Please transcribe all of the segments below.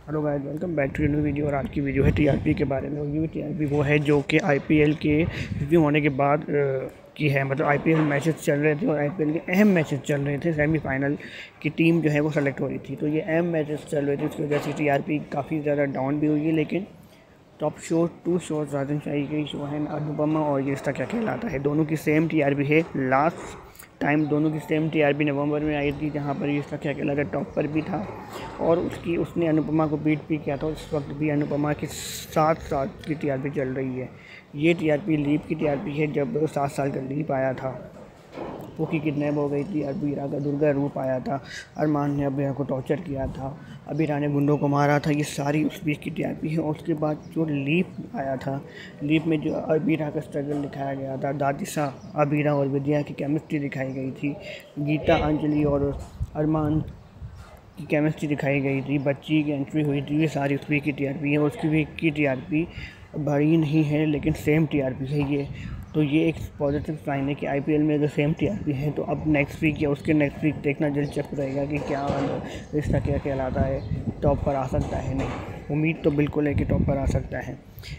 Hello guys, welcome back to new video. और आज की वीडियो है टीआरपी के बारे में। और ये टीआरपी वो है जो कि आईपीएल के रिव्यू होने के बाद की है। मतलब आईपीएल मैचेस चल रहे थे और आईपीएल के अहम मैचेस चल रहे थे। सेमीफाइनल की टीम जो है वो सेलेक्ट हो रही थी, तो ये अहम मैचेस चल रहे थे। उसकी वजह से टीआरपी काफ़ी ज़्यादा डाउन भी हुई है। लेकिन टॉप शो 2 शोज राजन शाही के शो है अनुपमा और ये रिश्ता क्या कहलाता है, दोनों की सेम टीआरपी है। लास्ट टाइम दोनों की सेम टीआरपी नवंबर में आई थी, जहाँ पर ये रिश्ता क्या कहलाता टॉप पर भी था और उसने अनुपमा को बीट भी किया था। इस वक्त भी अनुपमा के 7 की टीआरपी चल रही है। ये टीआरपी लीप की टीआरपी है। जब 7 साल का लीप आया था, पोकी किडनैप हो गई थी, अबीरा का दुर्गा रूप आया था, अरमान ने अबीरा को टॉर्चर किया था, अबीरा ने गुंडों को मारा था, ये सारी उस बीच की टीआरपी है। और उसके बाद जो लीप आया था, लीप में जो अबीरा का स्ट्रगल दिखाया गया था, दादिशा, अबीरा और विद्या की केमिस्ट्री दिखाई गई थी, गीता, अंजलि और अरमान की केमिस्ट्री दिखाई गई थी, बच्ची की एंट्री हुई थी, ये सारी उस वीक की टीआरपी है। और उसकी वीक की टीआरपी बड़ी नहीं है, लेकिन सेम टीआरपी है ये। तो ये एक पॉजिटिव साइन है कि आईपीएल में अगर सेम टीआरपी है तो अब नेक्स्ट वीक या उसके नेक्स्ट वीक देखना दिलचस्प रहेगा कि क्या रिश्ता क्या कहलाता है, टॉप पर आ सकता है। नहीं, उम्मीद तो बिल्कुल है कि टॉप पर आ सकता है।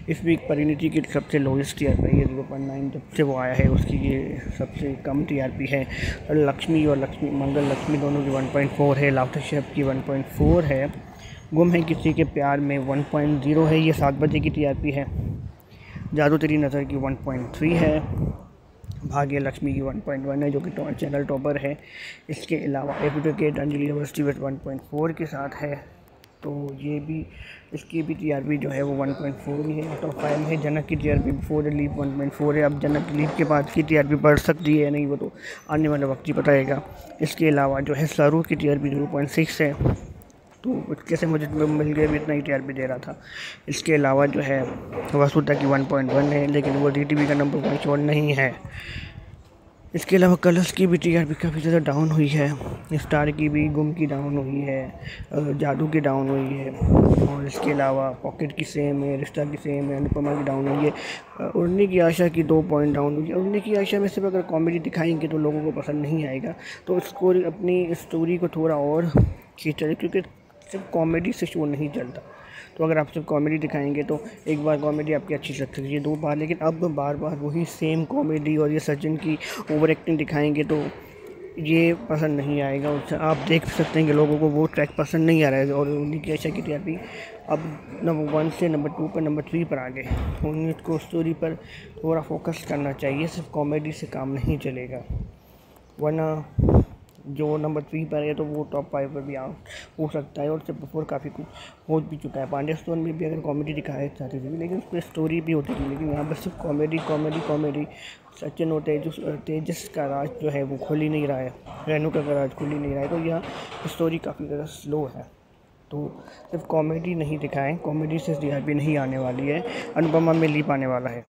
इस वीक परिणीति की सबसे लोएस्ट टीआरपी है 0.9। जब से वो आया है उसकी ये सबसे कम टीआरपी है। लक्ष्मी और मंगल लक्ष्मी दोनों की 1.4 है, लाफ्टर शेफ की 1.4 है, गुम है किसी के प्यार में 1.0 है, ये 7 बजे की टीआरपी है। जादू तेरी नज़र की 1.3 है, भाग्य लक्ष्मी की 1.1 है जो कि चैनल टॉपर है। इसके अलावा एडवोकेट अंजलि यूनिवर्सिटी 1.4 के साथ है, तो ये भी इसकी भी टीआरपी जो है वो 1.4 ही है। टॉप 5 है। जनक की टीआरपी 4 है, लीप 1.4 है। अब जनक लीप के बाद की टीआरपी बढ़ सकती है नहीं, वो तो आने वाला वक्त ही बताएगा। इसके अलावा जो है सरू की टीआरपी 0.6 है, तो कैसे मुझे मिल गए भी इतना ही टीआरपी दे रहा था। इसके अलावा जो है वसुधा की 1.1 है, लेकिन वो डीटीवी का नंबर 1 शो नहीं है। इसके अलावा कलर्स की भी टीआरपी काफ़ी ज़्यादा डाउन हुई है। स्टार की भी, गुम की डाउन हुई है, जादू की डाउन हुई है। और इसके अलावा पॉकेट की सेम है, रिश्ता की सेम है, अनुपमा की डाउन हुई है। उड़ने की आशा की 2 पॉइंट डाउन हुई है। उड़ने की आशा में सिर्फ अगर कॉमेडी दिखाएंगे तो लोगों को पसंद नहीं आएगा, तो उसको अपनी स्टोरी को थोड़ा और खींचा, क्योंकि सिर्फ कॉमेडी से शो नहीं चलता। तो अगर आप सिर्फ कॉमेडी दिखाएंगे तो एक बार कॉमेडी आपकी अच्छी लग सकती है, 2 बार, लेकिन अब बार बार वही सेम कॉमेडी और ये सचिन की ओवर एक्टिंग दिखाएंगे तो ये पसंद नहीं आएगा। उससे आप देख सकते हैं कि लोगों को वो ट्रैक पसंद नहीं आ रहा है। और उन्हीं की आशा की टीआरपी अब नंबर 1 से नंबर 2 पर, नंबर 3 पर आ गए। उन्हीं को स्टोरी पर थोड़ा फोकस करना चाहिए, सिर्फ कॉमेडी से काम नहीं चलेगा, वरना जो नंबर 3 पर है तो वो टॉप 5 पर भी हो सकता है। और उससे बिफोर काफ़ी कुछ हो भी चुका है। पांड्या स्टोन में भी अगर कॉमेडी दिखाया चाहते थे, लेकिन उस पर स्टोरी भी होती थी, लेकिन यहाँ पर सिर्फ कॉमेडी कॉमेडी कॉमेडी। सचिन और तेजस का राज जो है वो खुल ही नहीं रहा है, रेणुका का राज खुल ही नहीं रहा है, तो यहाँ स्टोरी काफ़ी ज़्यादा स्लो है। तो सिर्फ कॉमेडी नहीं दिखाएं, कॉमेडी से टीआरपी नहीं आने वाली है। अनुपमा में लीप आने वाला है।